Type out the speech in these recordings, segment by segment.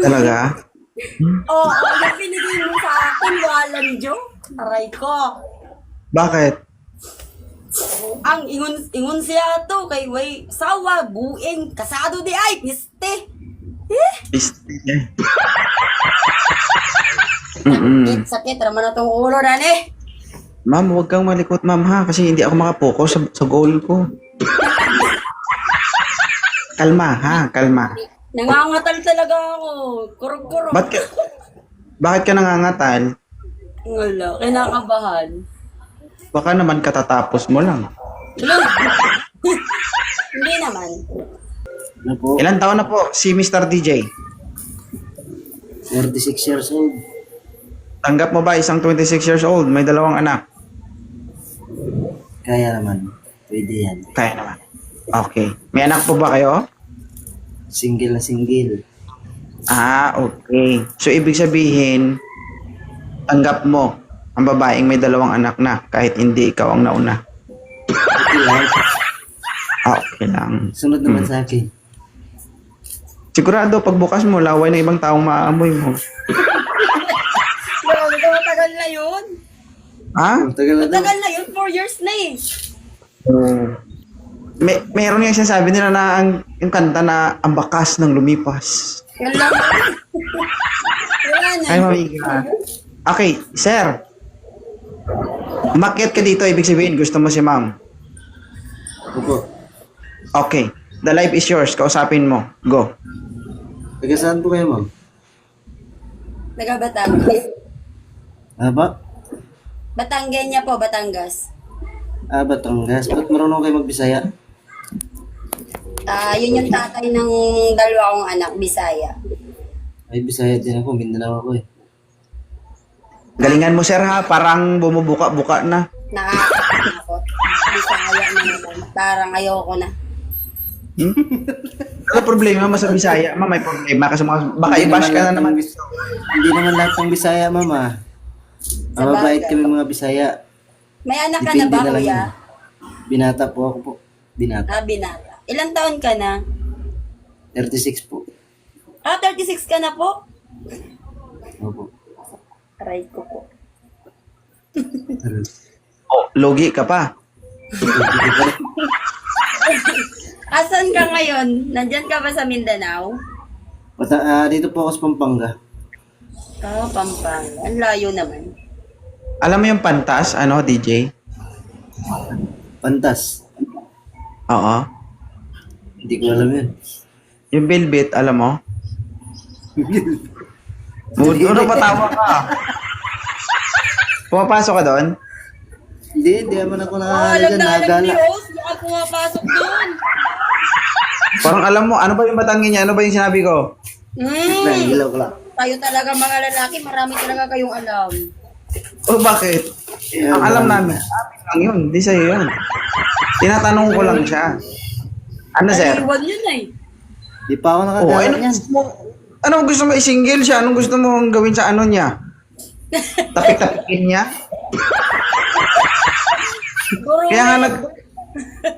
Talaga? Oo, yung binigay mo sa akin, walang joke. Aray ko. Bakit? Ang ingon siya to kay way sawa, buing, kasado di ay, piste. Piste. Mm-mm. Sakit, raman na tong ulo na ni. Ma'am, huwag kang malikot, ma'am, ha? Kasi hindi ako makapokus sa goal ko. Kalma, ha? Kalma. Nangangatal talaga ako. Kurog-kurog. Bakit ka nangangatal? Wala, kinakabahan. Baka naman katatapos mo lang. Wala. Hindi naman. Ano po? Ilan taon na po si Mr. DJ? 36 years old. Tanggap mo ba isang 26 years old, may dalawang anak? Kaya naman. Pwede yan. Kaya naman. Okay. May anak po ba kayo? Single na single. Ah, okay. So, ibig sabihin, tanggap mo ang babaeng may dalawang anak na kahit hindi ikaw ang nauna. Okay lang. Ah, okay lang. Sunod naman sa akin. Sigurado, pagbukas mo, laway ng ibang taong maaamoy mo. Grabe ko, matagal na yun. Ha? Ang tagal na daw. Matagal na yun, 4 years na eh. Meron yung sinasabi nila na yung kanta na ang bakas ng lumipas. Wala. Wala na. Ay, mamiga. Okay, sir. Umakyat ka dito, ibig sabihin, gusto mo si ma'am. Opo. Okay. The life is yours. Kausapin mo. Go. Taga saan po kayo, ma'am? Batangas. Ano ba? Batanggenya po, Batangas. Batangas. Ba't marunong kayo magbisaya? Yun yung tatay ng dalawa kong anak, Bisaya. Ay, bisaya din ako. Mindanao ako eh. Galingan mo, sir, ha? Parang bumubuka-buka na. Nakakatakot. Bisaya na naman. Parang ayoko na. Ano problema mo sa Bisaya? Ma, may problema kasi baka i-bash ka na naman. Hindi naman lahat ng bisaya, mama. Mababait Sabagay. kami mga bisaya. May anak ka na Depende ba, na lang kuya? yun. Binata po ako po. Binata. Binata. Ilang taon ka na? 36 po. 36 ka na po? Opo. Aray ko po. Oh, logi ka pa. Asan ka ngayon? Nandyan ka ba sa Mindanao? Dito po ako sa Pampanga. Pampanga. Ang layo naman. Alam mo yung pantas, ano, DJ? Pantas. Oo. Hindi ko alam yun. Yung Velvet, alam mo? Ano patawa ka? Pumapasok ka doon? Hindi naman ako Alam nakakala dyan. na alam ni Nakagala. Rose. Baka pumapasok doon. Parang alam mo, ano ba yung batangin niya? Ano ba yung sinabi ko? Nahilaw ko lang. Kayo talaga mga lalaki, marami talaga kayong alam. Oh, bakit? Ang alam namin, amin lang yun. Di sa'yo yun. Tinatanong ko lang siya. Ano, sir? Iwan yun eh. Di pa ako Oh, nakagala ano yan. gusto mo? Anong gusto mo i-single siya? Anong gusto mo gawin sa ano niya? Tapik-tapikin niya? Guru,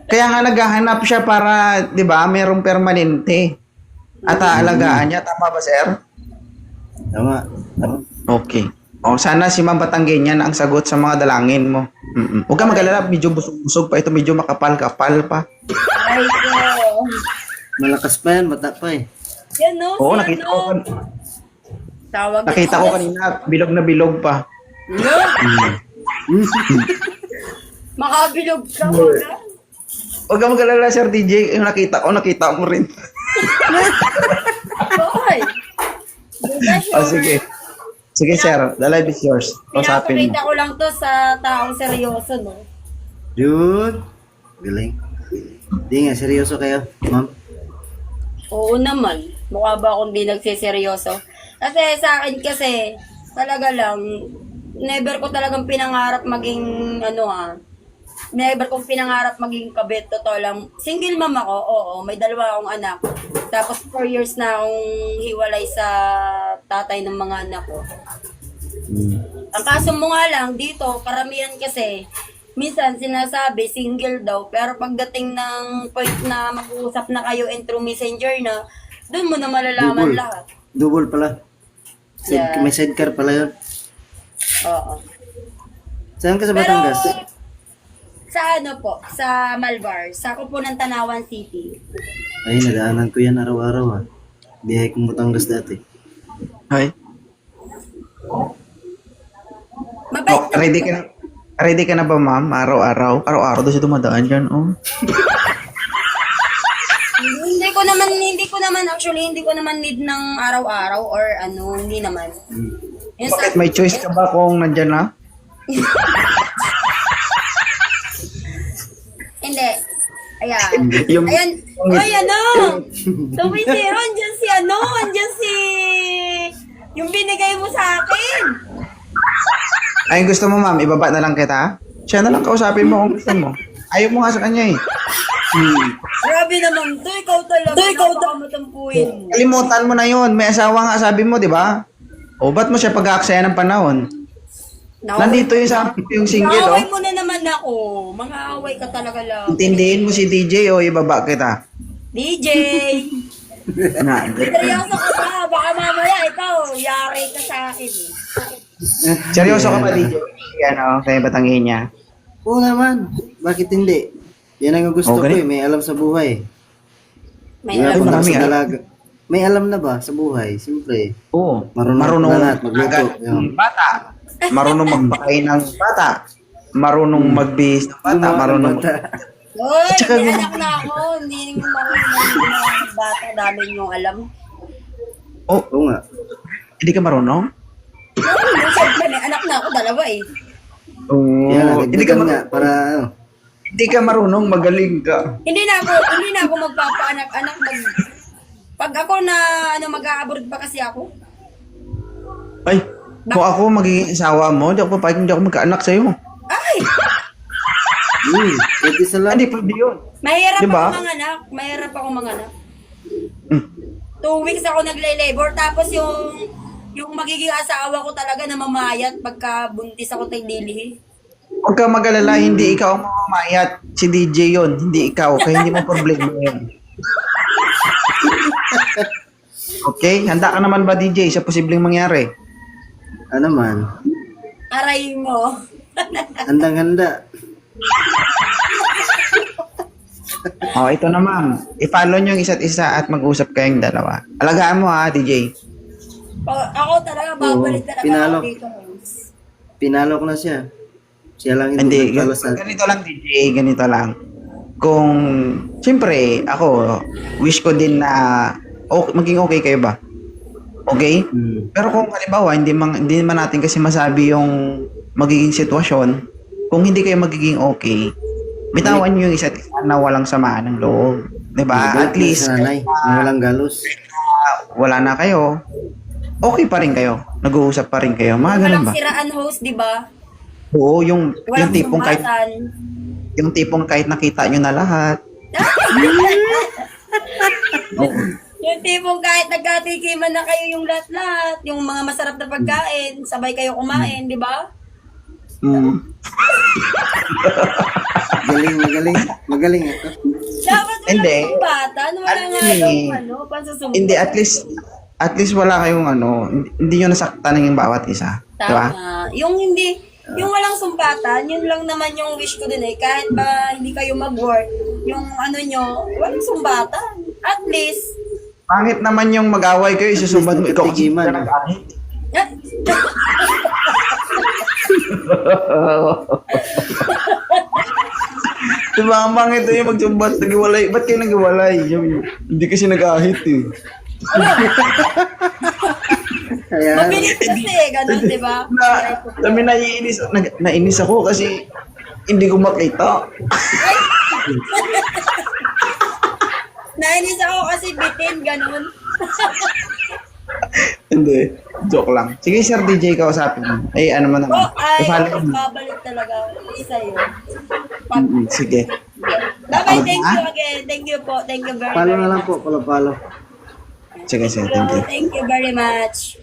Kaya nga naghahanap siya para, 'di ba, merong permanente. At aalagaan niya, tama ba, sir? Tama. Tama. Okay. O, sana si Ma'am Batanggenya na ang sagot sa mga dalangin mo. Huwag ka mag-alala, medyo busog-busog pa ito, medyo makapal-kapal pa. Ay ko. Malakas pa yan. Bata pa eh. Yan no? Oo, si nakita ano? ko, Tawag nakita ko kanina, bilog na bilog pa. No? Makabilog ka. Huwag ka mag-alala, Sir DJ. Yung nakita ko rin. Boy. Sige. Sige, sir. The life is yours. Kausapin mo. Pinapakita ko lang to sa taong seryoso, no? Dude. Galing. Hindi nga, seryoso kayo, ma'am. Oo naman. Mukha ba akong di nagsiseryoso? Kasi sa akin kasi, talaga lang, never ko talagang pinangarap maging, never kong pinangarap maging kabit. Totoo lang. Single mom ako, oo. May dalawa akong anak. Tapos 4 years na akong hiwalay sa tatay ng mga anak ko. Ang kaso mo nga lang, dito, karamihan kasi, minsan sinasabi, single daw, pero pagdating ng point na mag-uusap na kayo and through messenger na, doon mo na malalaman Google. lahat. Double pala. Yeah. May sidecar pala yun. Oo. Saan ka sa Pero, Batangas? sa ano po, sa Malvar, sa ko po ng Tanawan City. Ay, nadaanan ko yan araw-araw ah. Bihay kong Batangas dati. Ay. Mabait Oh, ready ka na ba, ma'am? Araw-araw? Araw-araw daw siya dumadaan dyan, oh. Hindi ko naman need ng araw-araw or ano, hindi naman. Yung Bakit may choice ka ba kung nandyan na? Hindi. Ayan. Yung- Ayan. Ay, ano? Tumitiro, andyan si... Yung binigay mo sa akin. Ay, gusto mo, ma'am, ibaba na lang kita? Siya na lang kausapin mo kung gusto mo. Ayaw mo nga sa kanya eh. Grabe naman to, ikaw talaga. Ikaw talaga matampuin mo. Kalimutan mo na yun. May asawa nga, sabi mo, di ba? O, ba't mo siya pag-aaksaya ng panahon? Nandito yung single, oh. Away mo na naman ako. Mga away ka talaga lang. Intindihin mo si DJ o ibaba kita. DJ! Na, Seryoso ka ba? Baka mamaya ikaw, yari ka sa akin. seryoso ka pa, DJ? Yan, oh, kaya batangin niya. Oo naman. Bakit hindi? Yan ang gusto Okay. ko eh. May alam sa buhay. May Wala alam pang marami, sa ah. dalaga. May alam na ba sa buhay? Siyempre. Oo. Marunong na lahat magluto. agad ng bata. Marunong magpakain ng bata. Marunong magbihis ng bata. Marunong... Hoy, Tsaka may yung- anak na ako. Hindi mo marunong mga bata. Dami niyong alam. Oh, Oo nga. hindi ka marunong? Siyempre, may anak na ako. Dalawa eh. Oo. Kaya lang, Hindi ka, dagdagan nga para ano. hindi ka marunong, magaling ka. Hindi na ako magpapaanak-anak. Pag ako na mag-a-abroad pa kasi ako. Ay, kung ako magiging asawa mo, di ako papayag, hindi ako magkaanak sa'yo. Ay! Pwede sa lang. Hindi, pwede yun. Mahirap Diba? ako manganak. Mahirap ako manganak. Hmm. 2 weeks ako nagle-labor. Tapos yung magiging asawa ko talaga na mamayat pagka buntis ako tayo dilihi. Huwag ka mag-alala, hindi ikaw ang mamamayat. Si DJ yun, hindi ikaw. Kaya hindi mo problema yun. Okay? Handa ka naman ba, DJ, sa posibleng mangyari? Ano man. Aray mo. Handang-handa. Oh, ito na, ma'am. I-follow nyo yung isa't isa at mag-usap kayong dalawa. Alagaan mo, ha, DJ. Ako talaga, babalik Oo, talaga pinalo. ako dito. Pinalo ko na siya. Siya lang Hindi, nagtalo sa... ganito lang, DJ, ganito lang. Kung, siyempre, ako, wish ko din na maging okay kayo ba? Okay? Pero kung halimbawa, hindi naman natin kasi masabi yung magiging sitwasyon, kung hindi kayo magiging okay, bitawan nyo yung isa't isa na walang samaan ng loob. Diba? At least, Sanay, na walang galos. wala na kayo, okay pa rin kayo. Nag-uusap pa rin kayo. Mga ganun Walang ba? siraan host, di ba? Oo, yung Walang tipong kahit, sumbatan. yung tipong kahit nakita nyo na lahat. Yung tipong kahit nagkatikiman na kayo yung lahat-lahat, yung mga masarap na pagkain, sabay kayo kumain, di ba? Mm. Magaling. Magaling ito. Dapat walang Hindi. sumbatan, wala nga yung pansusumbat. Hindi, at least wala kayong hindi nyo nasaktan ng bawat isa. Diba? Tama. Yung walang sumpatan, yun lang naman yung wish ko din eh. Kahit ba hindi kayo mag-work, yung nyo, walang sumbatan. At least, Pangit naman yung mag-away kayo, isusumbat mo, ikaw kasi Tigiman, ka nag-ahit. Diba, ang pangit yung magsumbat, nag-iwalay. Ba't kayo nag-iwalay? Hindi kasi nag-ahit eh. Kaya, mabilis kasi, ganun, di ba? Sabi naiinis ako kasi hindi ko makita. Nainis ako kasi bitin, ganun. Hindi, joke lang. Sige, Sir DJ, kausapin mo. Ay, ano mo naman. I-follow mo. babalik talaga sa'yo. Sige. Bye-bye, thank you again. Thank you po. Thank you very follow much. na lang po. Follow. Sige, sir. Thank you. Thank you very much.